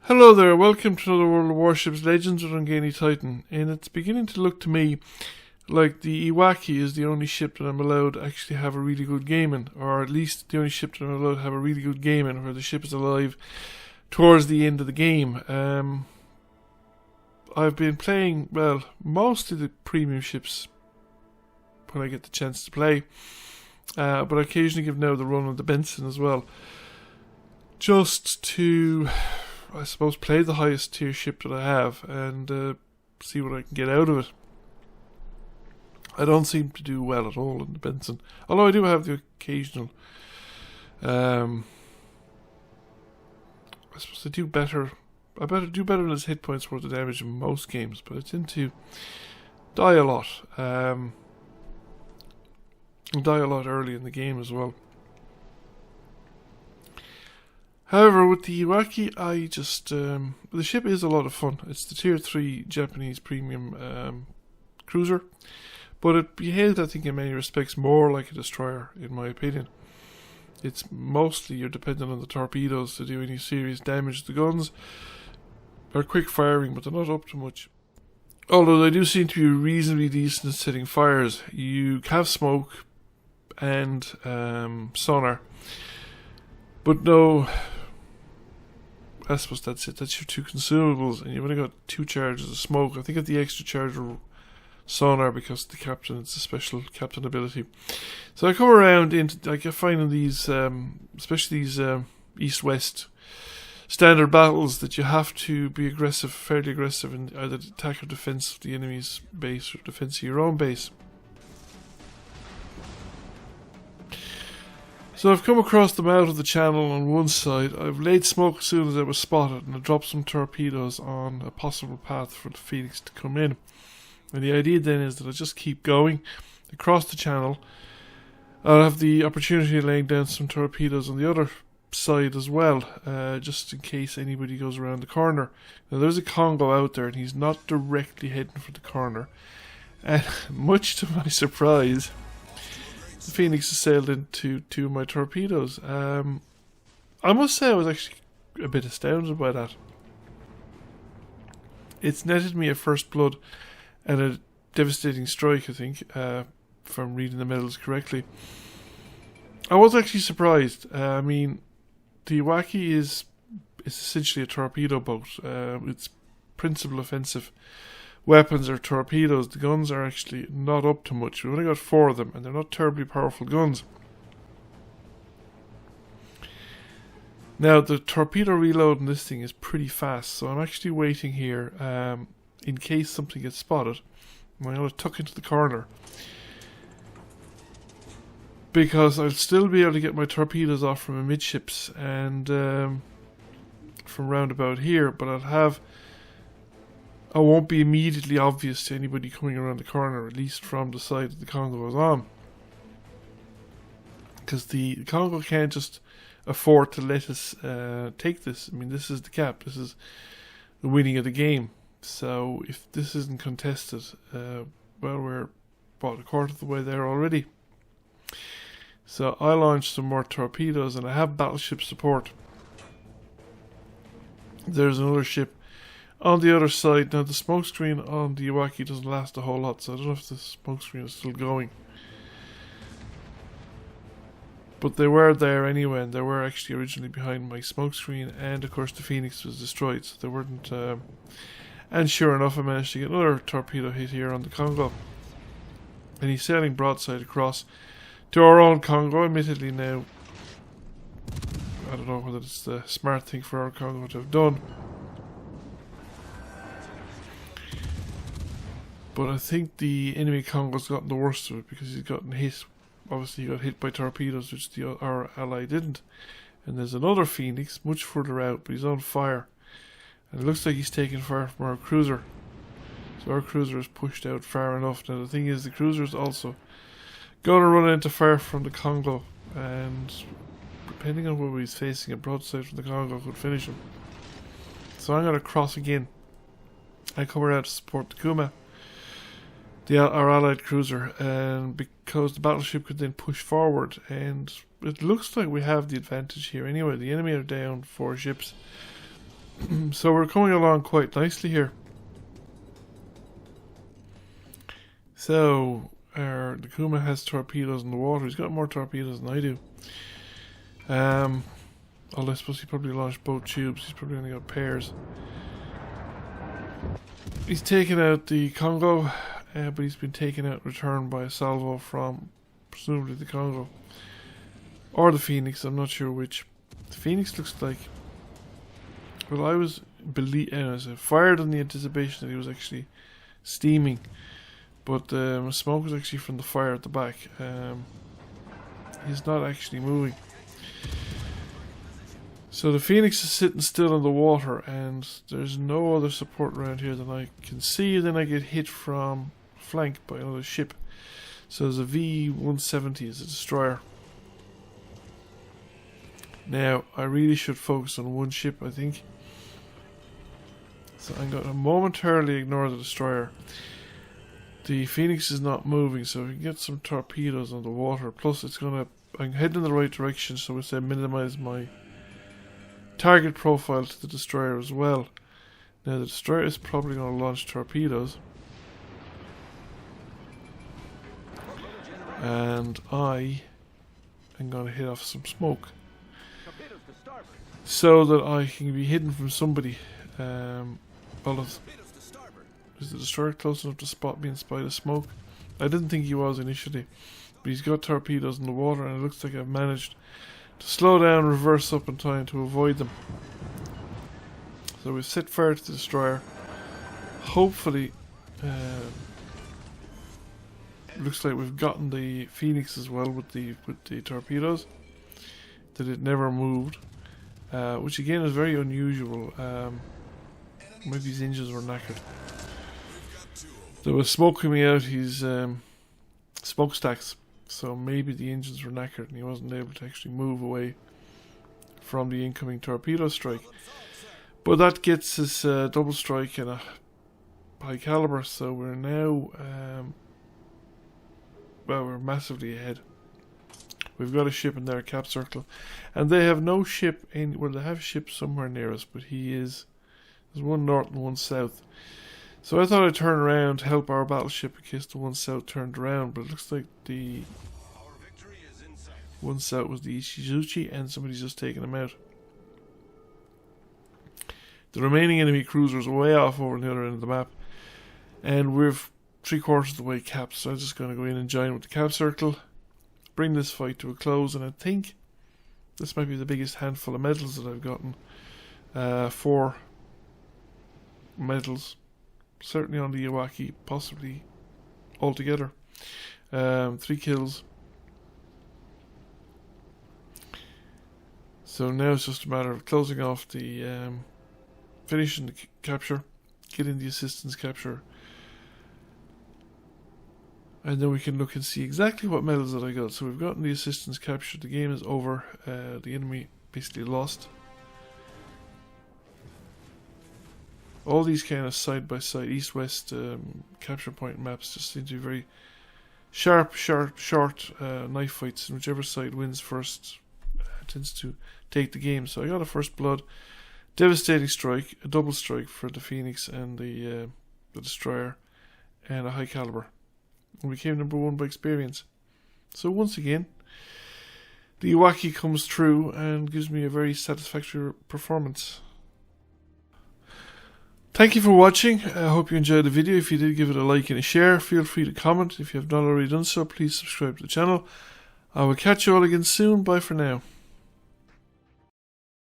Hello there, welcome to another World of Warships Legends with Ungainly Titan, and it's beginning to look to me like the Iwaki is the only ship that I'm allowed to actually have a really good game in, or at least the only ship that I'm allowed to have a really good game in, where the ship is alive towards the end of the game. I've been playing, well, mostly the premium ships when I get the chance to play, but I occasionally give now the run on the Benson as well, just to, I suppose, play the highest tier ship that I have and see what I can get out of it. I don't seem to do well at all in the Benson, although I do have the occasional. I suppose I do better. I better do better than his hit points worth of damage in most games, but I tend to die a lot. Die a lot early in the game as well. However, with the Iwaki, I just the ship is a lot of fun. It's the tier 3 Japanese premium cruiser, but it behaved, I think, in many respects more like a destroyer, in my opinion. It's mostly you're dependent on the torpedoes to do any serious damage. The guns are quick firing, but they're not up to much. Although they do seem to be reasonably decent at setting fires. You have smoke and sonar, but no, I suppose that's it. That's your two consumables, and you've only got 2 charges of smoke. I think of the extra charge of sonar because the captain, it's a special captain ability. So I come around into, like, I find in these, especially these east-west standard battles, that you have to be aggressive, fairly aggressive, in either attack or defense of the enemy's base or defense of your own base. So I've come across them out of the channel on one side. I've laid smoke as soon as I was spotted, and I dropped some torpedoes on a possible path for the Phoenix to come in. And the idea then is that I just keep going across the channel. I'll have the opportunity of laying down some torpedoes on the other side as well, just in case anybody goes around the corner. Now there's a Congo out there, and he's not directly heading for the corner. And much to my surprise, the Phoenix has sailed into 2 of my torpedoes. I must say I was actually a bit astounded by that. It's netted me a first blood and a devastating strike, I think, if I'm reading the medals correctly. I was actually surprised. I mean, the Iwaki is essentially a torpedo boat. Its principal offensive weapons are torpedoes. The guns are actually not up to much. We've only got 4 of them, and they're not terribly powerful guns. Now, the torpedo reload in this thing is pretty fast, so I'm actually waiting here in case something gets spotted. I'm going to tuck into the corner, because I'll still be able to get my torpedoes off from amidships and from round about here, but I won't be immediately obvious to anybody coming around the corner, at least from the side that the Congo is on. Because the Congo can't just afford to let us take this. I mean, this is the cap. This is the winning of the game. So if this isn't contested, well, we're about a quarter of the way there already. So I launched some more torpedoes, and I have battleship support. There's another ship on the other side. Now the smoke screen on the Iwaki doesn't last a whole lot, so I don't know if the smoke screen is still going. But they were there anyway, and they were actually originally behind my smoke screen, and of course the Phoenix was destroyed, so they weren't. And sure enough, I managed to get another torpedo hit here on the Congo. And he's sailing broadside across to our own Congo, admittedly now. I don't know whether it's the smart thing for our Congo to have done. But I think the enemy Congo's gotten the worst of it, because he's gotten hit. Obviously he got hit by torpedoes, which our ally didn't. And there's another Phoenix, much further out, but he's on fire. And it looks like he's taking fire from our cruiser. So our cruiser is pushed out far enough. Now the thing is, the cruiser is also going to run into fire from the Congo. And depending on where he's facing, a broadside from the Congo could finish him. So I'm going to cross again. I come around to support the Kuma, our allied cruiser, and because the battleship could then push forward, and it looks like we have the advantage here anyway. The enemy are down 4 ships, So we're coming along quite nicely here. So the Kuma has torpedoes in the water. He's got more torpedoes than I do. Although I suppose he probably launched both tubes. He's probably only got pairs. He's taken out the Congo, but he's been taken out in return by a salvo from presumably the Congo or the Phoenix. I'm not sure which. The Phoenix looks like. Well, I was fired in the anticipation that he was actually steaming, but smoke was actually from the fire at the back. He's not actually moving. So the Phoenix is sitting still in the water, and there's no other support around here than I can see. Then I get hit from flank by another ship. So there's a V-170 as a destroyer. Now, I really should focus on one ship, I think. So I'm going to momentarily ignore the destroyer. The Phoenix is not moving, so we can get some torpedoes on the water. Plus, I'm heading in the right direction, so I minimize my target profile to the destroyer as well. Now, the destroyer is probably going to launch torpedoes. And I am going to hit off some smoke, so that I can be hidden from somebody. Is the destroyer close enough to spot me in spite of smoke? I didn't think he was initially, but he's got torpedoes in the water, and it looks like I've managed to slow down, reverse up in time to avoid them. So we've set fire to the destroyer. Hopefully, looks like we've gotten the Phoenix as well with the torpedoes. That it never moved, which again is very unusual. Maybe his engines were knackered. There was smoke coming out his smokestacks, so maybe the engines were knackered and he wasn't able to actually move away from the incoming torpedo strike. But that gets us double strike and a high caliber, so we're now we're massively ahead. We've got a ship in their cap circle, and they have no ship in. Well, they have ships somewhere near us, but there's one north and one south. So I thought I'd turn around to help our battleship in case the one south turned around, but it looks like the one south was the Ishizuchi, and somebody's just taken him out. The remaining enemy cruisers are way off over on the other end of the map, and we're 3/4 of the way capped, so I'm just going to go in and join with the cap circle, bring this fight to a close, and I think this might be the biggest handful of medals that I've gotten. 4 medals, certainly on the Iwaki, possibly altogether. 3 kills. So now it's just a matter of closing off the finishing the capture, getting the assistance capture, and then we can look and see exactly what medals that I got. So we've gotten the assistance capture. The game is over. The enemy basically lost. All these kind of side-by-side, east-west capture point maps just seem to be very sharp, short knife fights, and whichever side wins first tends to take the game. So I got a first blood, devastating strike, a double strike for the Phoenix and the destroyer, and a high caliber. And became number 1 by experience. So once again, the Iwaki comes through and gives me a very satisfactory performance. Thank you for watching. I hope you enjoyed the video. If you did, give it a like and a share. Feel free to comment. If you have not already done so, please subscribe to the channel. I will catch you all again soon. Bye for now.